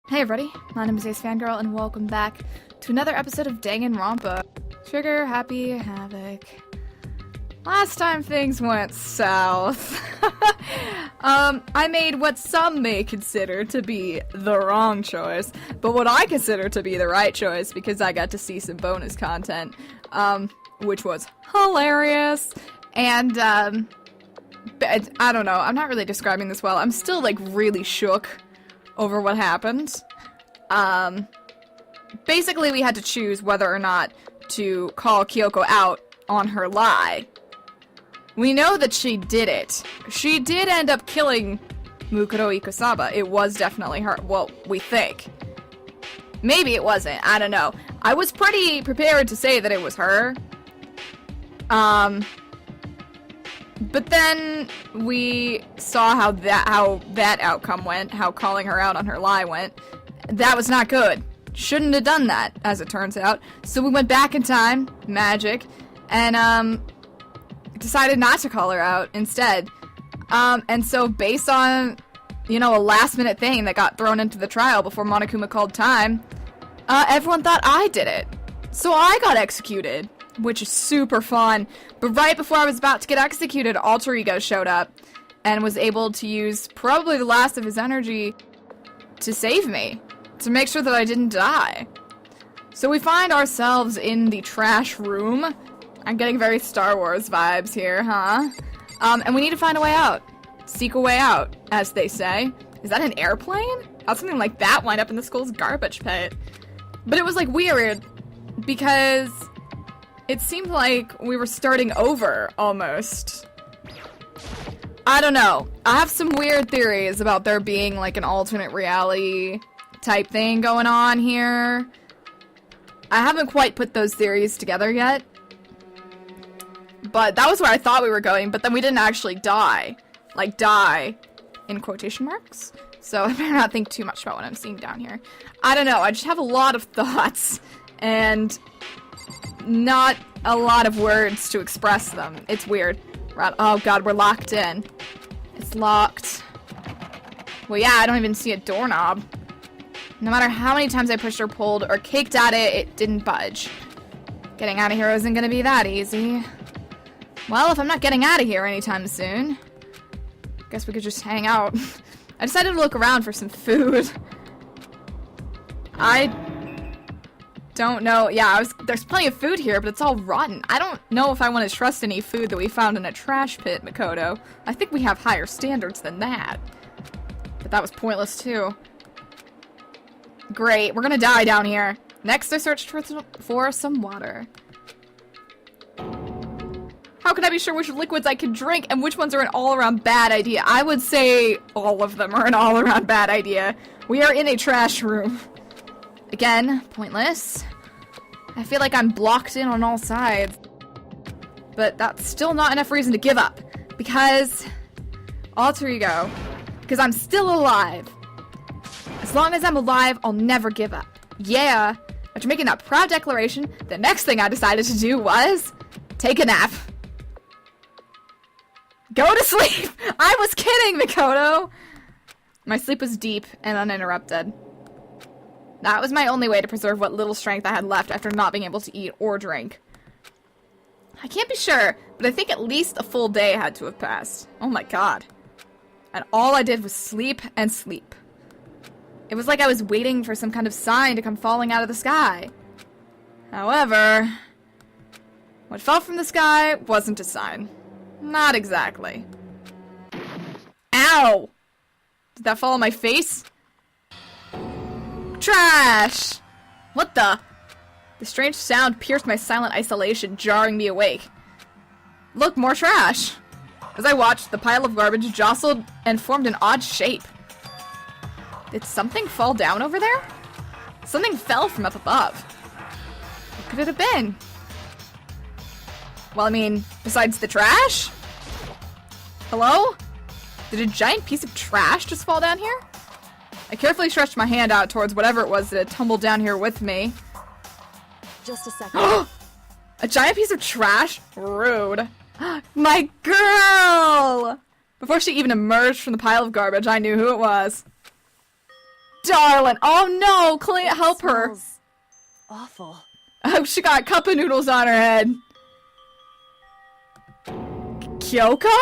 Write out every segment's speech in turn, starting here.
Hey everybody, my name is AceFangirl and welcome back to another episode of Danganronpa. Trigger, Happy, Havoc. Last time things went south. I made what some may consider to be the wrong choice, but what I consider to be the right choice because I got to see some bonus content, which was hilarious, and, I don't know, I'm not really describing this well. I'm still, like, really shook over what happened. Basically we had to choose whether or not to call Kyoko out on her lie. We know that she did it. She did end up killing Mukuro Ikusaba. It was definitely her. Well, we think. Maybe it wasn't. I don't know. I was pretty prepared to say that it was her. But then we saw how that outcome went, how calling her out on her lie went. That was not good. Shouldn't have done that, as it turns out. So we went back in time, magic, and decided not to call her out instead. And so based on, you know, a last-minute thing that got thrown into the trial before Monokuma called time, everyone thought I did it. So I got executed, which is super fun. But right before I was about to get executed, Alter Ego showed up and was able to use probably the last of his energy to save me, to make sure that I didn't die. So we find ourselves in the trash room. I'm getting very Star Wars vibes here, huh? And we need to find a way out. Seek a way out, as they say. Is that an airplane? How'd something like that wind up in the school's garbage pit? But it was, like, weird, because it seemed like we were starting over, almost. I don't know. I have some weird theories about there being, like, an alternate reality type thing going on here. I haven't quite put those theories together yet. But that was where I thought we were going, but then we didn't actually die. Like, die in quotation marks. So I better not think too much about what I'm seeing down here. I don't know, I just have a lot of thoughts, and not a lot of words to express them. It's weird. Oh god, we're locked in. It's locked. Well, yeah, I don't even see a doorknob. No matter how many times I pushed or pulled or kicked at it, it didn't budge. Getting out of here isn't gonna be that easy. Well, if I'm not getting out of here anytime soon, guess we could just hang out. I decided to look around for some food. I don't know. Yeah, there's plenty of food here, but it's all rotten. I don't know if I want to trust any food that we found in a trash pit, Makoto. I think we have higher standards than that. But that was pointless, too. Great, we're gonna die down here. Next, I searched for some water. How can I be sure which liquids I can drink and which ones are an all-around bad idea? I would say all of them are an all-around bad idea. We are in a trash room. Again, pointless. I feel like I'm blocked in on all sides. But that's still not enough reason to give up. Because Alter Ego. Because I'm still alive. As long as I'm alive, I'll never give up. Yeah. After making that proud declaration, the next thing I decided to do was take a nap. Go to sleep! I was kidding, Makoto! My sleep was deep and uninterrupted. That was my only way to preserve what little strength I had left after not being able to eat or drink. I can't be sure, but I think at least a full day had to have passed. Oh my god. And all I did was sleep and sleep. It was like I was waiting for some kind of sign to come falling out of the sky. However, what fell from the sky wasn't a sign. Not exactly. Ow! Did that fall on my face? Trash! What the? The strange sound pierced my silent isolation, jarring me awake. Look, more trash! As I watched, the pile of garbage jostled and formed an odd shape. Did something fall down over there? Something fell from up above. What could it have been? Well, I mean, besides the trash? Hello? Did a giant piece of trash just fall down here? I carefully stretched my hand out towards whatever it was that had tumbled down here with me. Just a second. A giant piece of trash? Rude. My girl! Before she even emerged from the pile of garbage, I knew who it was. darling. Oh no, Clint, help her. Smells awful. Oh, she got cup of noodles on her head. Kyoko?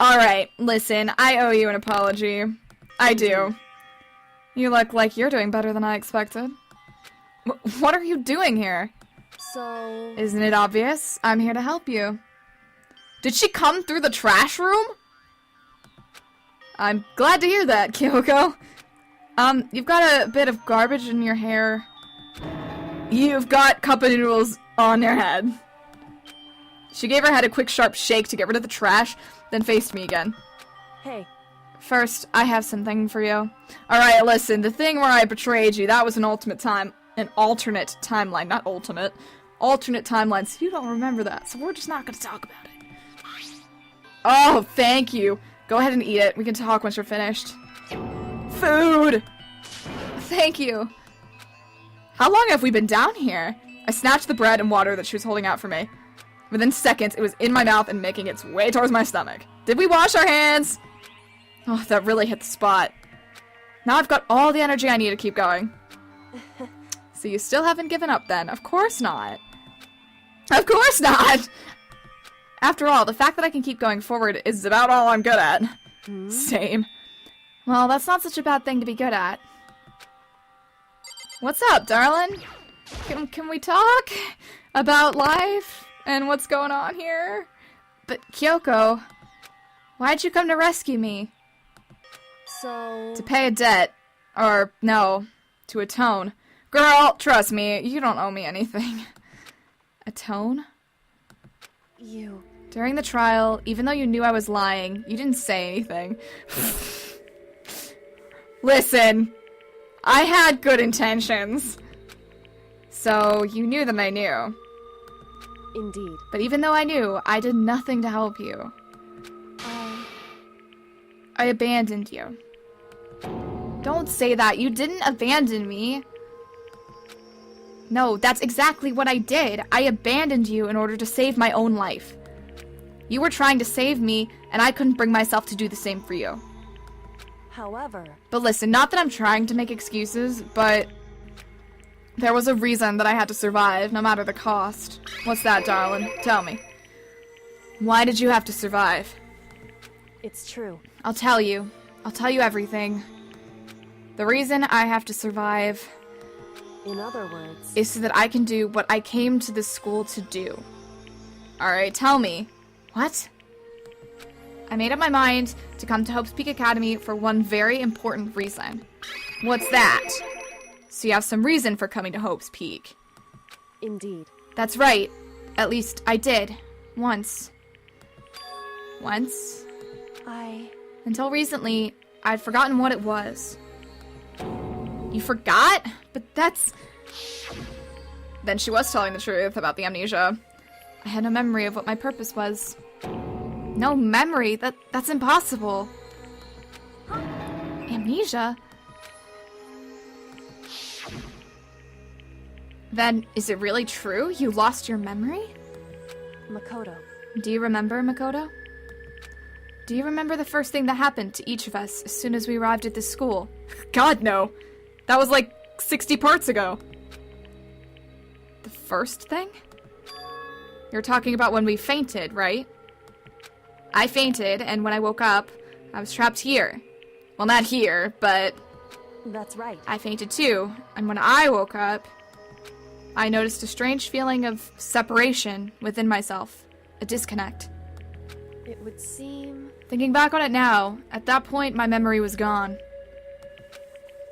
Alright, listen, I owe you an apology. I do. You look like you're doing better than I expected. What are you doing here? So... Isn't it obvious? I'm here to help you. Did she come through the trash room? I'm glad to hear that, Kyoko. You've got a bit of garbage in your hair. You've got cup of noodles on your head. She gave her head a quick sharp shake to get rid of the trash, then faced me again. Hey. First, I have something for you. Alright, listen, the thing where I betrayed you, that was an alternate timeline, not ultimate. Alternate timeline, so you don't remember that, so we're just not gonna talk about it. Oh, thank you. Go ahead and eat it. We can talk once you're finished. Food! Thank you. How long have we been down here? I snatched the bread and water that she was holding out for me. Within seconds, it was in my mouth and making its way towards my stomach. Did we wash our hands? Oh, that really hit the spot. Now I've got all the energy I need to keep going. So you still haven't given up then? Of course not. Of course not! After all, the fact that I can keep going forward is about all I'm good at. Same. Well, that's not such a bad thing to be good at. What's up, darling? Can we talk about life and what's going on here? But Kyoko, why'd you come to rescue me? So... To pay a debt. Or, no, to atone. Girl, trust me, you don't owe me anything. Atone? You... During the trial, even though you knew I was lying, you didn't say anything. Listen, I had good intentions. So, you knew that I knew. Indeed. But even though I knew, I did nothing to help you. I abandoned you. Don't say that. You didn't abandon me. No, that's exactly what I did. I abandoned you in order to save my own life. You were trying to save me, and I couldn't bring myself to do the same for you. However... But listen, not that I'm trying to make excuses, but... There was a reason that I had to survive, no matter the cost. What's that, darling? Tell me. Why did you have to survive? It's true. I'll tell you. I'll tell you everything. The reason I have to survive... In other words... is so that I can do what I came to this school to do. Alright, tell me. What? I made up my mind to come to Hope's Peak Academy for one very important reason. What's that? So you have some reason for coming to Hope's Peak. Indeed. That's right. At least I did. Once. Once? Until recently, I'd forgotten what it was. You forgot? But that's... Then she was telling the truth about the amnesia. I had no memory of what my purpose was. No memory? That's impossible. Amnesia? Then, is it really true? You lost your memory? Makoto. Do you remember, Makoto? Do you remember the first thing that happened to each of us as soon as we arrived at this school? God, no. That was like 60 parts ago. The first thing? You're talking about when we fainted, right? I fainted, and when I woke up, I was trapped here. Well, not here, but... That's right. I fainted too, and when I woke up, I noticed a strange feeling of separation within myself. A disconnect. It would seem... Thinking back on it now, at that point my memory was gone.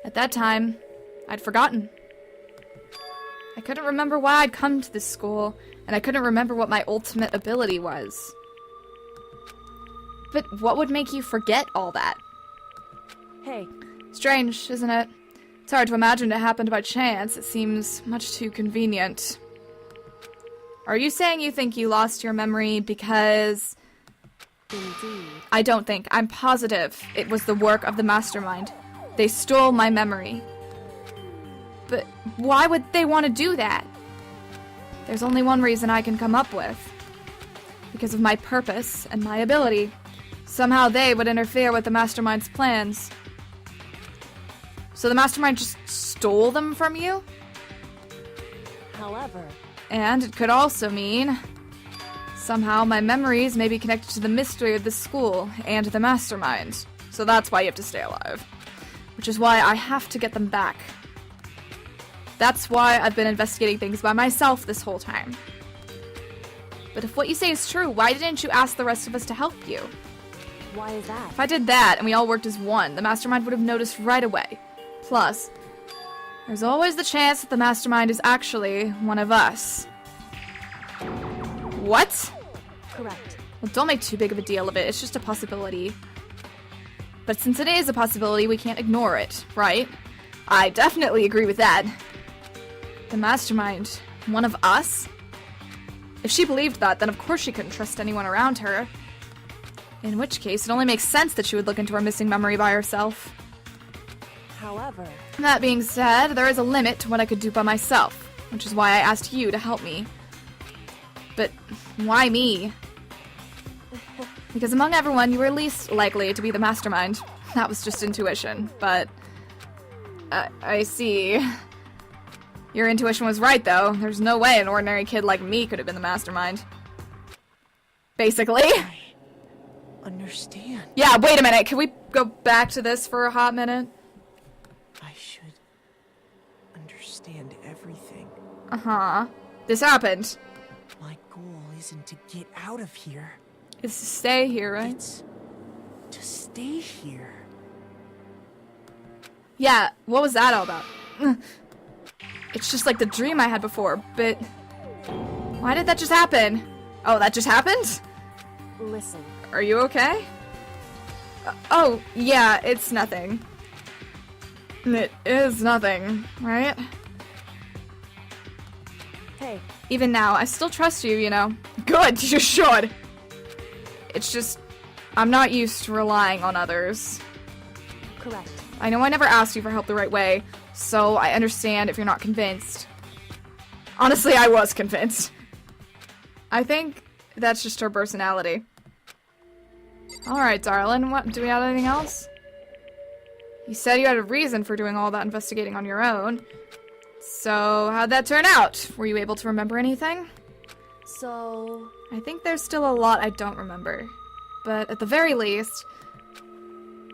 At that time, I'd forgotten. I couldn't remember why I'd come to this school, and I couldn't remember what my ultimate ability was. But what would make you forget all that? Hey. Strange, isn't it? It's hard to imagine it happened by chance. It seems much too convenient. Are you saying you think you lost your memory because... Indeed. I don't think. I'm positive it was the work of the mastermind. They stole my memory. But why would they want to do that? There's only one reason I can come up with. Because of my purpose and my ability. Somehow they would interfere with the mastermind's plans. So the mastermind just stole them from you? However, And it could also mean somehow my memories may be connected to the mystery of the school and the mastermind. So that's why you have to stay alive. Which is why I have to get them back. That's why I've been investigating things by myself this whole time. But if what you say is true, why didn't you ask the rest of us to help you? why is that? If I did that and we all worked as one, the mastermind would have noticed right away. Plus, there's always the chance that the mastermind is actually one of us. What? Correct. Well, don't make too big of a deal of it. It's just a possibility. But since it is a possibility, we can't ignore it, right? I definitely agree with that. The mastermind, one of us? If she believed that, then of course she couldn't trust anyone around her. In which case, it only makes sense that she would look into her missing memory by herself. However, That being said, there is a limit to what I could do by myself, which is why I asked you to help me. But why me? Because among everyone, you were least likely to be the mastermind. That was just intuition, but... I see. Your intuition was right, though. There's no way an ordinary kid like me could have been the mastermind. Basically. Understand. Yeah, wait a minute. Can we go back to this for a hot minute? I should understand everything. Uh-huh. This happened. My goal isn't to get out of here. It's to stay here, right? It's to stay here. Yeah, what was that all about? It's just like the dream I had before, but... Why did that just happen? Oh, that just happened? listen. Are you okay? Oh, yeah, it's nothing. It is nothing, right? Hey, Even now, I still trust you, you know. Good, you should! It's just... I'm not used to relying on others. correct. I know I never asked you for help the right way, so I understand if you're not convinced. Honestly, I was convinced. I think that's just her personality. Alright, darling, what, do we have anything else? You said you had a reason for doing all that investigating on your own. So, how'd that turn out? Were you able to remember anything? So, I think there's still a lot I don't remember. But at the very least,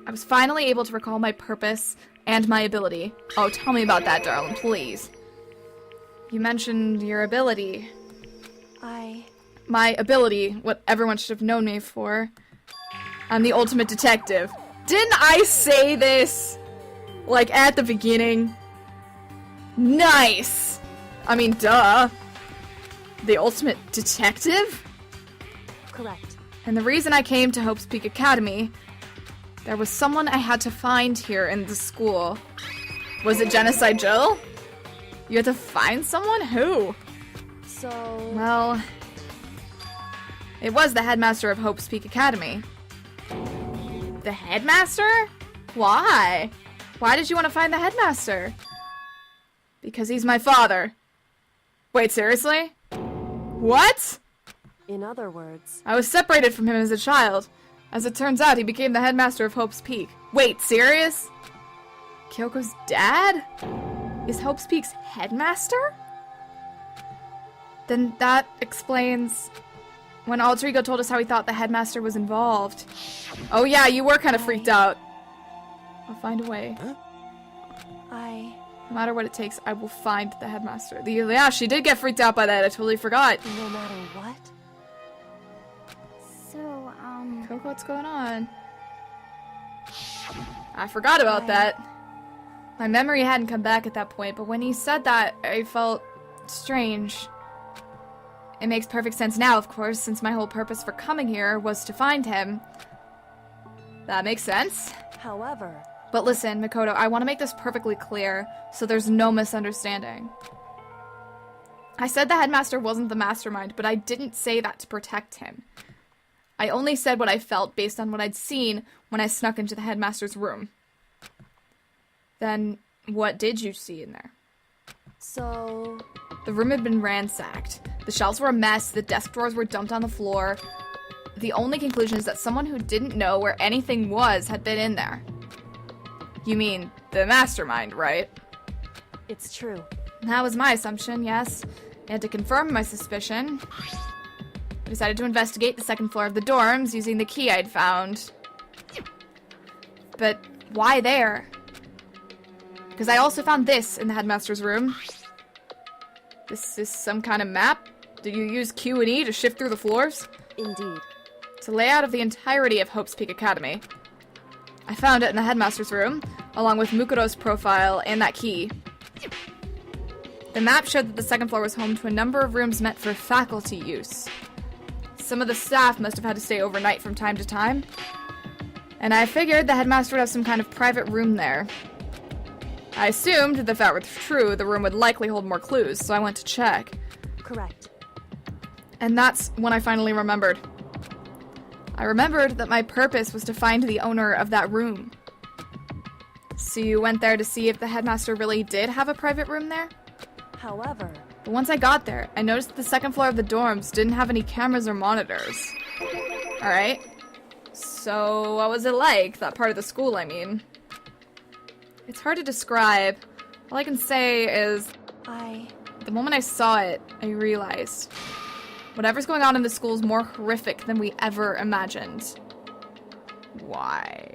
I was finally able to recall my purpose and my ability. Oh, tell me about that, darling, please. You mentioned your ability. My ability, what everyone should have known me for. I'm the ultimate detective. Didn't I say this? Like, at the beginning? Nice! I mean, duh. The ultimate detective? correct. And the reason I came to Hope's Peak Academy, there was someone I had to find here in the school. Was it Genocide Jill? You had to find someone? Who? So, Well, it was the headmaster of Hope's Peak Academy. The headmaster? Why? Why did you want to find the headmaster? Because he's my father. Wait, seriously? What? in other words, I was separated from him as a child. As it turns out, he became the headmaster of Hope's Peak. Wait, serious? Kyoko's dad? Is Hope's Peak's headmaster? Then that explains when Alter Ego told us how he thought the headmaster was involved. Oh yeah, you were kind of freaked out. I'll find a way. No matter what it takes, I will find the headmaster. Yeah, she did get freaked out by that. I totally forgot. no matter what, So, Coco, what's going on? I forgot about that. My memory hadn't come back at that point, but when he said that, I felt strange. It makes perfect sense now, of course, since my whole purpose for coming here was to find him. That makes sense. however, But listen, Makoto, I want to make this perfectly clear, so there's no misunderstanding. I said the headmaster wasn't the mastermind, but I didn't say that to protect him. I only said what I felt based on what I'd seen when I snuck into the headmaster's room. Then, what did you see in there? so, The room had been ransacked. The shelves were a mess, the desk drawers were dumped on the floor. The only conclusion is that someone who didn't know where anything was had been in there. You mean the mastermind, right? It's true. That was my assumption, yes. And to confirm my suspicion, I decided to investigate the second floor of the dorms using the key I'd found. But why there? Because I also found this in the headmaster's room. This is some kind of map? Did you use Q and E to shift through the floors? Indeed. It's a layout of the entirety of Hope's Peak Academy. I found it in the headmaster's room, along with Mukuro's profile and that key. The map showed that the second floor was home to a number of rooms meant for faculty use. Some of the staff must have had to stay overnight from time to time, and I figured the headmaster would have some kind of private room there. I assumed that if that were true, the room would likely hold more clues, so I went to check. Correct. And that's when I finally remembered. I remembered that my purpose was to find the owner of that room. So you went there to see if the headmaster really did have a private room there? However, But once I got there, I noticed that the second floor of the dorms didn't have any cameras or monitors. Alright. So what was it like? That part of the school, I mean. It's hard to describe. All I can say is, the moment I saw it, I realized whatever's going on in the school is more horrific than we ever imagined. Why?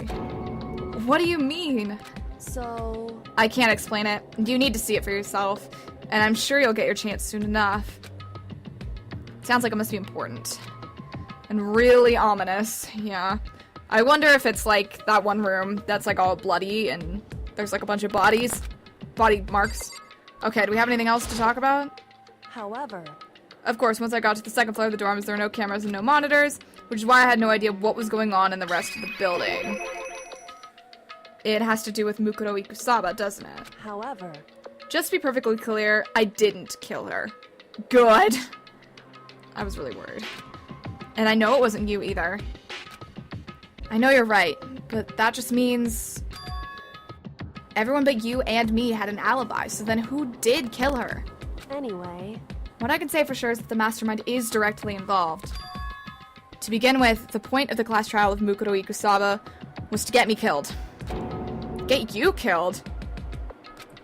What do you mean? So... I can't explain it. You need to see it for yourself, and I'm sure you'll get your chance soon enough. Sounds like it must be important. And really ominous, yeah. I wonder if it's like that one room that's like all bloody and there's like a bunch of bodies. Body marks. Okay, do we have anything else to talk about? However... Of course, once I got to the second floor of the dorms, there were no cameras and no monitors, which is why I had no idea what was going on in the rest of the building. It has to do with Mukuro Ikusaba, doesn't it? However... Just to be perfectly clear, I didn't kill her. Good. I was really worried. And I know it wasn't you either. I know you're right, but that just means everyone but you and me had an alibi, so then who did kill her? Anyway... What I can say for sure is that the mastermind is directly involved. To begin with, the point of the class trial of Mukuro Ikusaba was to get me killed. Get you killed?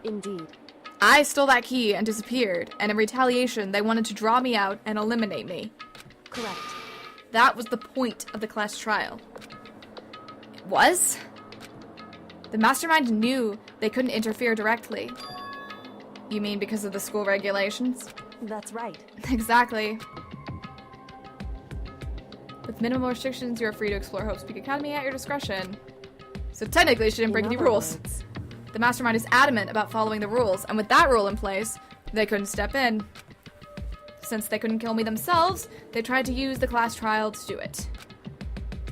Indeed. I stole that key and disappeared, and in retaliation, they wanted to draw me out and eliminate me. Correct. That was the point of the class trial. It was? The mastermind knew they couldn't interfere directly. You mean because of the school regulations? That's right. Exactly. With minimal restrictions, you are free to explore Hope's Peak Academy at your discretion. So technically, she didn't break any rules. The mastermind is adamant about following the rules, and with that rule in place, they couldn't step in. Since they couldn't kill me themselves, they tried to use the class trial to do it.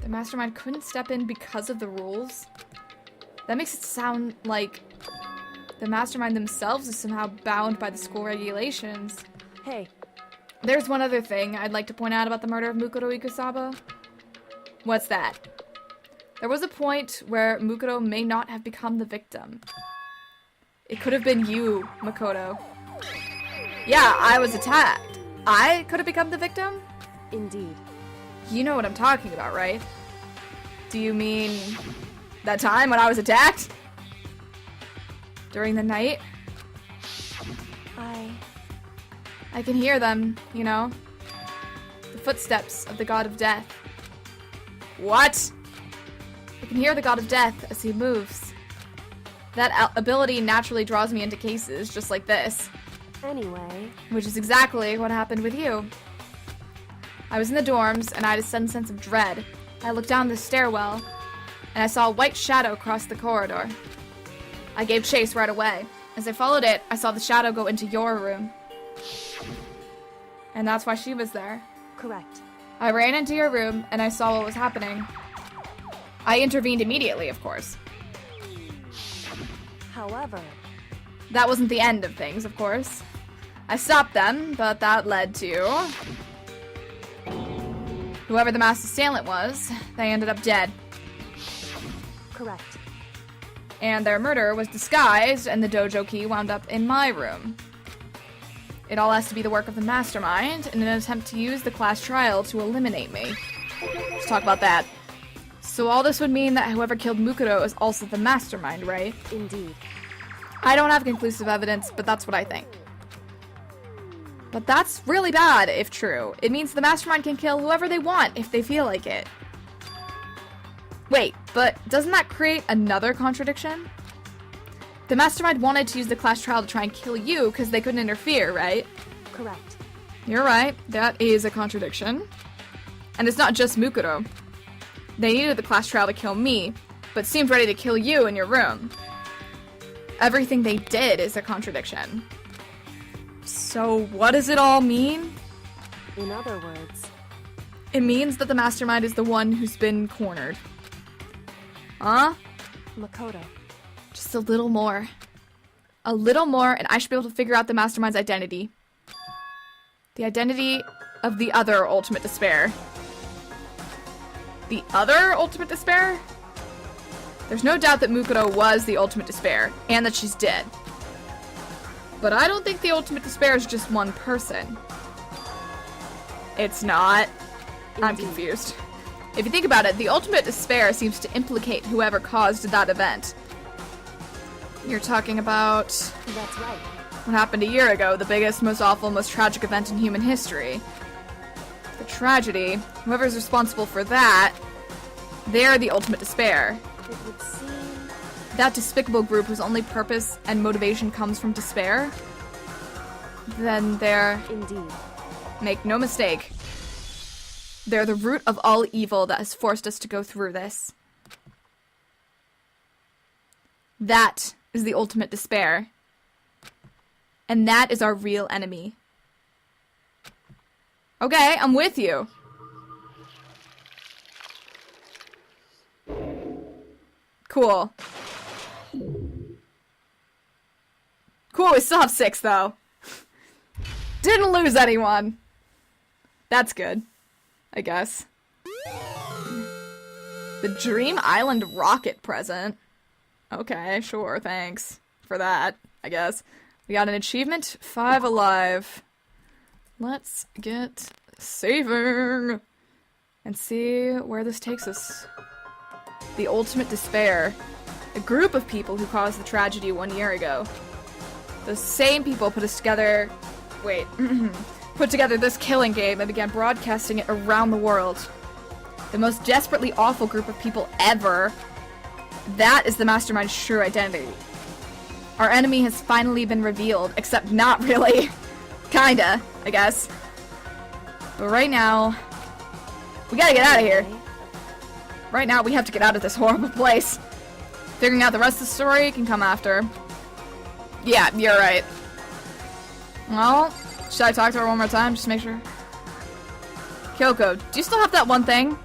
The mastermind couldn't step in because of the rules? That makes it sound like the mastermind themselves is somehow bound by the school regulations. Hey. There's one other thing I'd like to point out about the murder of Mukuro Ikusaba. What's that? There was a point where Mukuro may not have become the victim. It could have been you, Makoto. Yeah, I was attacked. I could have become the victim? Indeed. You know what I'm talking about, right? Do you mean that time when I was attacked? During the night? I can hear them, you know? The footsteps of the god of death. What? I can hear the god of death as he moves. That ability naturally draws me into cases just like this. Anyway... Which is exactly what happened with you. I was in the dorms, and I had a sudden sense of dread. I looked down the stairwell, and I saw a white shadow cross the corridor. I gave chase right away. As I followed it, I saw the shadow go into your room. And that's why she was there. Correct. I ran into your room, and I saw what was happening. I intervened immediately, of course. However... That wasn't the end of things, of course. I stopped them, but that led to... Whoever the masked assailant was, they ended up dead. Correct. And their murder was disguised, and the dojo key wound up in my room. It all has to be the work of the mastermind in an attempt to use the class trial to eliminate me. Let's talk about that. So all this would mean that whoever killed Mukuro is also the mastermind, right? Indeed. I don't have conclusive evidence, but that's what I think. But that's really bad, if true. It means the mastermind can kill whoever they want if they feel like it. Wait, but doesn't that create another contradiction? The mastermind wanted to use the class trial to try and kill you because they couldn't interfere, right? Correct. You're right, that is a contradiction. And it's not just Mukuro. They needed the class trial to kill me, but seemed ready to kill you in your room. Everything they did is a contradiction. So what does it all mean? In other words, It means that the mastermind is the one who's been cornered. Huh? Makoto. Just a little more. A little more, and I should be able to figure out the mastermind's identity. The identity of the other ultimate despair. The other ultimate despair? There's no doubt that Mukuro was the ultimate despair, and that she's dead. But I don't think the ultimate despair is just one person. It's not. I'm Indeed. confused. If you think about it, the ultimate despair seems to implicate whoever caused that event. You're talking about That's right. what happened a year ago, the biggest, most awful, most tragic event in human history. The tragedy, whoever's responsible for that, they're the ultimate despair. It would seem That despicable group whose only purpose and motivation comes from despair, then they're, indeed. make no mistake, they're the root of all evil that has forced us to go through this. That is the ultimate despair. And that is our real enemy. Okay, I'm with you. Cool. Cool, we still have 6, though. Didn't lose anyone. That's good, I guess. The Dream Island rocket present. Okay, sure, thanks for that, I guess. We got an achievement, 5 alive. Let's get saving and see where this takes us. The ultimate despair. A group of people who caused the tragedy 1 year ago. Those same people put us together... Wait. Put together this killing game and began broadcasting it around the world. The most desperately awful group of people ever. That is the mastermind's true identity. Our enemy has finally been revealed, except not really. Kinda, I guess. But right now, we gotta get out of here. Right now, we have to get out of this horrible place. Figuring out the rest of the story can come after. Yeah, you're right. Well, should I talk to her one more time, just to make sure? Kyoko, do you still have that one thing?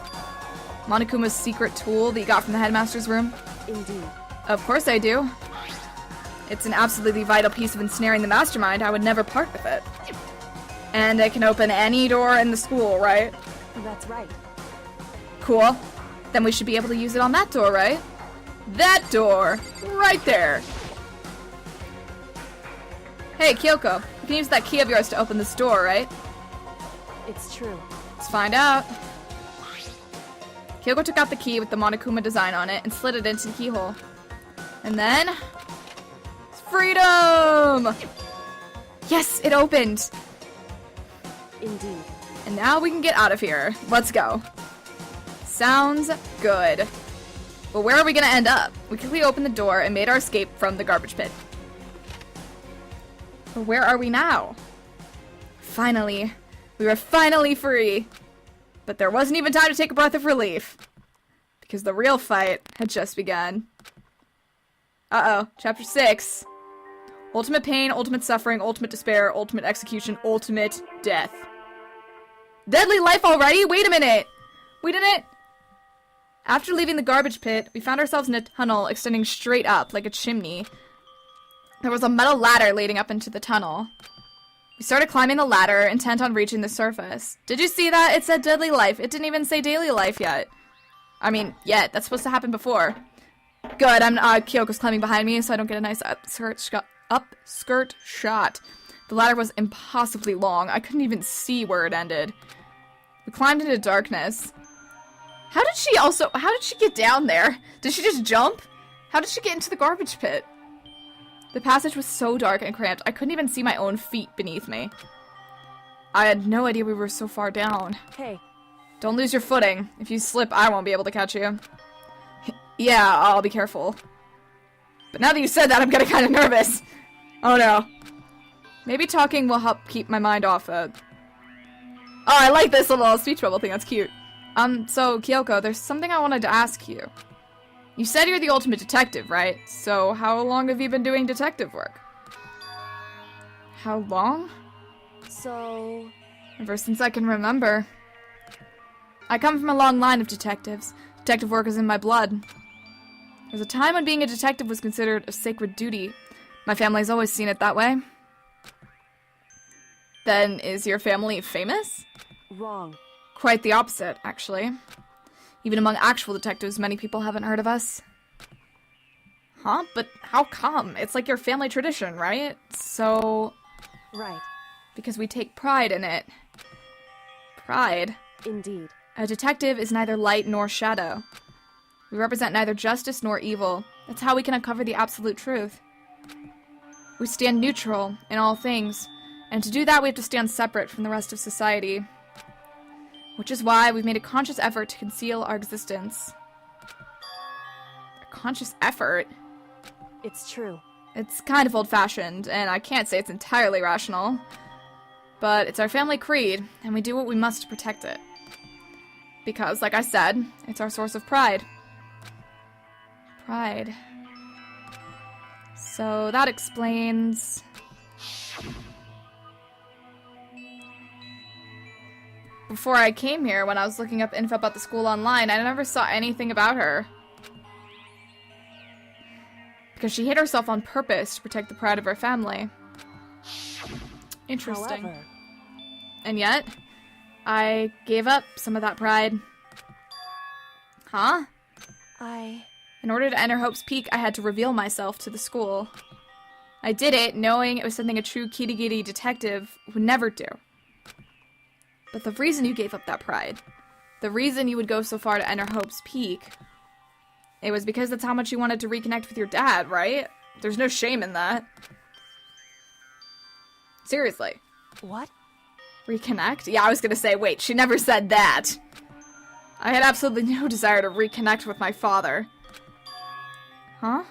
Monokuma's secret tool that you got from the headmaster's room? Indeed. Of course I do. It's an absolutely vital piece of ensnaring the mastermind. I would never part with it. And it can open any door in the school, right? That's right. Cool. Then we should be able to use it on that door, right? That door! Right there! Hey, Kyoko. You can use that key of yours to open this door, right? It's true. Let's find out. Kyoko took out the key with the Monokuma design on it and slid it into the keyhole. And then... freedom! Yes, it opened! Indeed. And now we can get out of here. Let's go. Sounds good. But where are we gonna end up? We quickly opened the door and made our escape from the garbage pit. But where are we now? Finally. We were finally free. But there wasn't even time to take a breath of relief. Because the real fight had just begun. Uh-oh. Chapter 6. Ultimate pain, ultimate suffering, ultimate despair, ultimate execution, ultimate death. Deadly life already? Wait a minute! We didn't... After leaving the garbage pit, we found ourselves in a tunnel extending straight up, like a chimney. There was a metal ladder leading up into the tunnel. We started climbing the ladder, intent on reaching the surface. Did you see that? It said deadly life. It didn't even say daily life yet. I mean, yet. That's supposed to happen before. Good, Kyoko's climbing behind me, so I don't get a nice upskirt shot. The ladder was impossibly long. I couldn't even see where it ended. We climbed into darkness. How did she get down there? Did she just jump? How did she get into the garbage pit? The passage was so dark and cramped, I couldn't even see my own feet beneath me. I had no idea we were so far down. Hey. Don't lose your footing. If you slip, I won't be able to catch you. Yeah, I'll be careful. But now that you said that, I'm getting kind of nervous. Oh no. Maybe talking will help keep my mind off it. Oh, I like this little speech bubble thing. That's cute. So, Kyoko, there's something I wanted to ask you. You said you're the ultimate detective, right? So, how long have you been doing detective work? How long? So... Ever since I can remember. I come from a long line of detectives. Detective work is in my blood. There's a time when being a detective was considered a sacred duty. My family's always seen it that way. Then, is your family famous? Wrong. Quite the opposite, actually. Even among actual detectives, many people haven't heard of us. Huh? But how come? It's like your family tradition, right? So... Right. Because we take pride in it. Pride. Indeed. A detective is neither light nor shadow. We represent neither justice nor evil. That's how we can uncover the absolute truth. We stand neutral in all things, and to do that we have to stand separate from the rest of society. Which is why we've made a conscious effort to conceal our existence. A conscious effort? It's true. It's kind of old-fashioned, and I can't say it's entirely rational. But it's our family creed, and we do what we must to protect it. Because, like I said, it's our source of pride. Pride. So that explains... Before I came here, when I was looking up info about the school online, I never saw anything about her. Because she hid herself on purpose to protect the pride of her family. Interesting. However, and yet, I gave up some of that pride. Huh? In order to enter Hope's Peak, I had to reveal myself to the school. I did it knowing it was something a true kitty-giddy detective would never do. But the reason you gave up that pride, the reason you would go so far to enter Hope's Peak, it was because that's how much you wanted to reconnect with your dad, right? There's no shame in that. Seriously. What? Reconnect? Yeah, I was gonna say, wait, she never said that. I had absolutely no desire to reconnect with my father. Huh?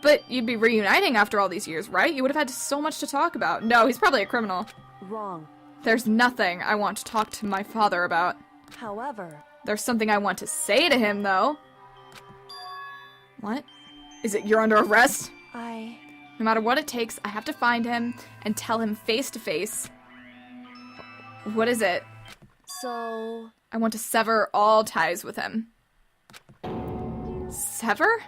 But you'd be reuniting after all these years, right? You would have had so much to talk about. No, he's probably a criminal. Wrong. There's nothing I want to talk to my father about. However... There's something I want to say to him, though. What? Is it you're under arrest? No matter what it takes, I have to find him and tell him face to face. What is it? So... I want to sever all ties with him. Sever?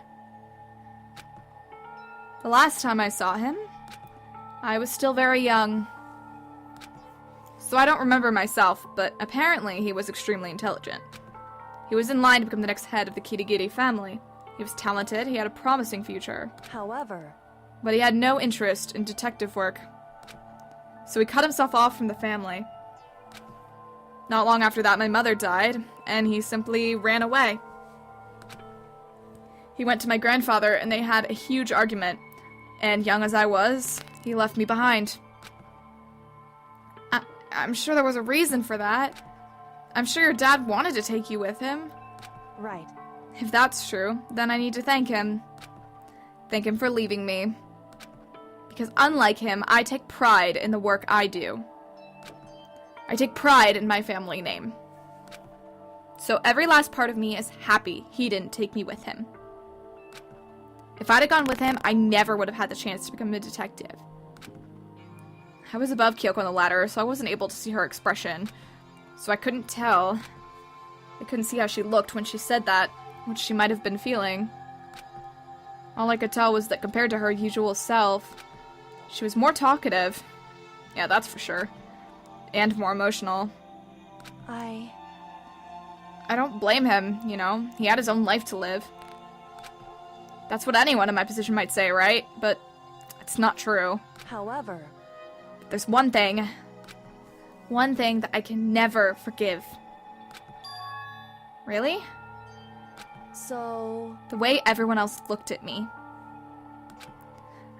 The last time I saw him, I was still very young. So I don't remember myself, but apparently he was extremely intelligent. He was in line to become the next head of the Kitty family. He was talented, he had a promising future. However... But he had no interest in detective work. So he cut himself off from the family. Not long after that, my mother died, and he simply ran away. He went to my grandfather, and they had a huge argument. And young as I was, he left me behind. I'm sure there was a reason for that. I'm sure your dad wanted to take you with him. Right. If that's true, then I need to thank him. Thank him for leaving me. Because unlike him, I take pride in the work I do. I take pride in my family name. So every last part of me is happy he didn't take me with him. If I'd have gone with him, I never would have had the chance to become a detective. I was above Kyoko on the ladder, so I wasn't able to see her expression. So I couldn't tell. I couldn't see how she looked when she said that, which she might have been feeling. All I could tell was that compared to her usual self, she was more talkative. Yeah, that's for sure. And more emotional. I don't blame him, you know. He had his own life to live. That's what anyone in my position might say, right? But it's not true. However... There's one thing that I can never forgive. Really? So, The way everyone else looked at me.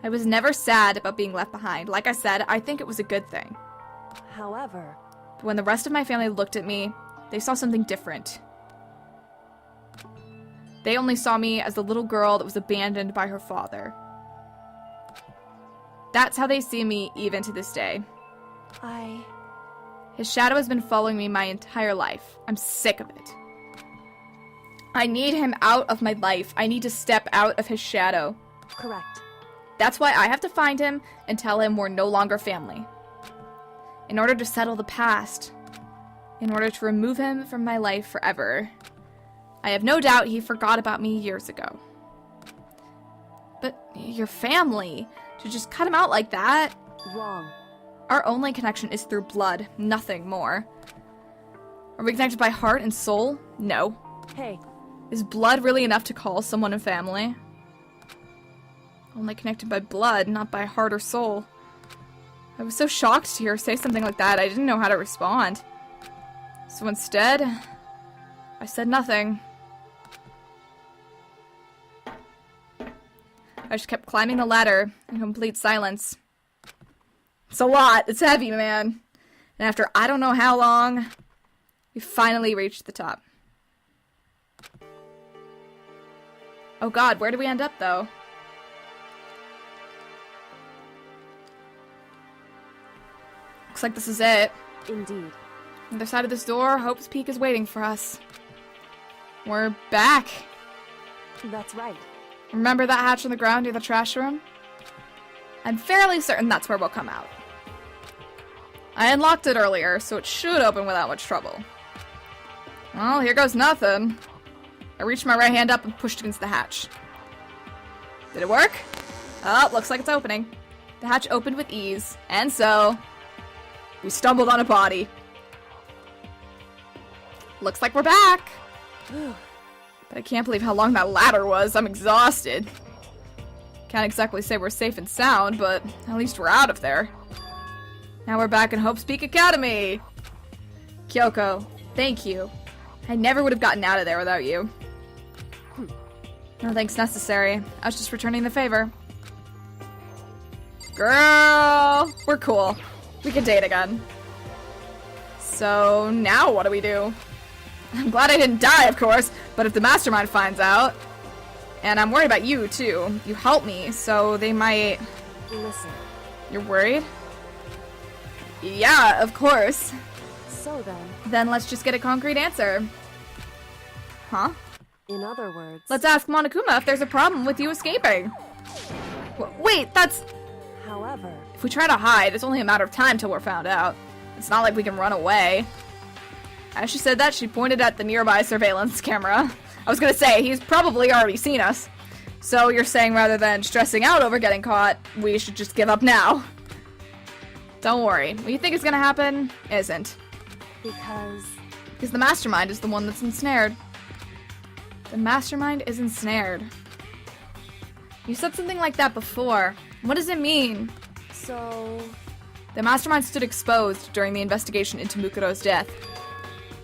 I was never sad about being left behind. Like I said, I think it was a good thing. however, But when the rest of my family looked at me, they saw something different. They only saw me as the little girl that was abandoned by her father. That's how they see me even to this day. His shadow has been following me my entire life. I'm sick of it. I need him out of my life. I need to step out of his shadow. correct. That's why I have to find him and tell him we're no longer family. In order to settle the past. In order to remove him from my life forever. I have no doubt he forgot about me years ago. But your family, to just cut him out like that? Wrong. Our only connection is through blood, nothing more. Are we connected by heart and soul? No. Hey, Is blood really enough to call someone a family? Only connected by blood, not by heart or soul. I was so shocked to hear her say something like that, I didn't know how to respond. So instead, I said nothing. I just kept climbing the ladder in complete silence. It's a lot. It's heavy, man. And after I don't know how long, we finally reached the top. Oh god, where did we end up, though? Looks like this is it. indeed. On the other side of this door, Hope's Peak is waiting for us. We're back. That's right. Remember that hatch on the ground near the trash room? I'm fairly certain that's where we'll come out. I unlocked it earlier, so it should open without much trouble. Well, here goes nothing. I reached my right hand up and pushed against the hatch. Did it work? Oh, looks like it's opening. The hatch opened with ease, and so... we stumbled on a body. Looks like we're back! But I can't believe how long that ladder was. I'm exhausted. Can't exactly say we're safe and sound, but at least we're out of there. Now we're back in Hope's Peak Academy! Kyoko, thank you. I never would have gotten out of there without you. No thanks necessary. I was just returning the favor. Girl! We're cool. We can date again. So, now what do we do? I'm glad I didn't die, of course, but if the mastermind finds out... and I'm worried about you, too. You helped me, so they might... Listen. You're worried? Yeah, of course. So then, Then let's just get a concrete answer. Huh? in other words, Let's ask Monokuma if there's a problem with you escaping. Wait, that's... however, If we try to hide, it's only a matter of time till we're found out. It's not like we can run away. As she said that, she pointed at the nearby surveillance camera. I was gonna say, he's probably already seen us. So you're saying rather than stressing out over getting caught, we should just give up now? Don't worry. What you think is gonna happen isn't. because the mastermind is the one that's ensnared. The mastermind is ensnared. You said something like that before. What does it mean? so The mastermind stood exposed during the investigation into Mukuro's death.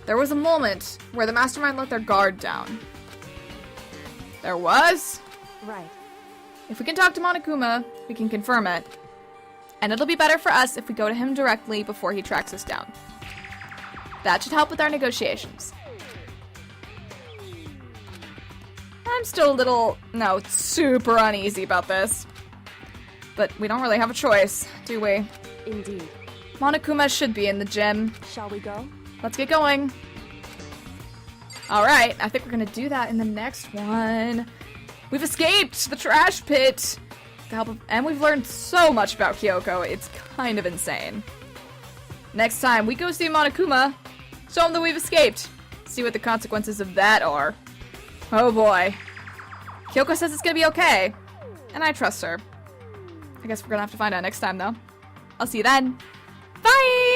There was a moment where the mastermind let their guard down. There was? right. If we can talk to Monokuma, we can confirm it. And it'll be better for us if we go to him directly before he tracks us down. That should help with our negotiations. I'm still a little, super uneasy about this. But we don't really have a choice, do we? Indeed. Monokuma should be in the gym. Shall we go? Let's get going. Alright, I think we're gonna do that in the next one. We've escaped the trash pit! With the help of, and we've learned so much about Kyoko, it's kind of insane. Next time we go see Monokuma, show him that we've escaped. See what the consequences of that are. Oh boy. Kyoko says it's gonna be okay. And I trust her. I guess we're gonna have to find out next time though. I'll see you then. Bye!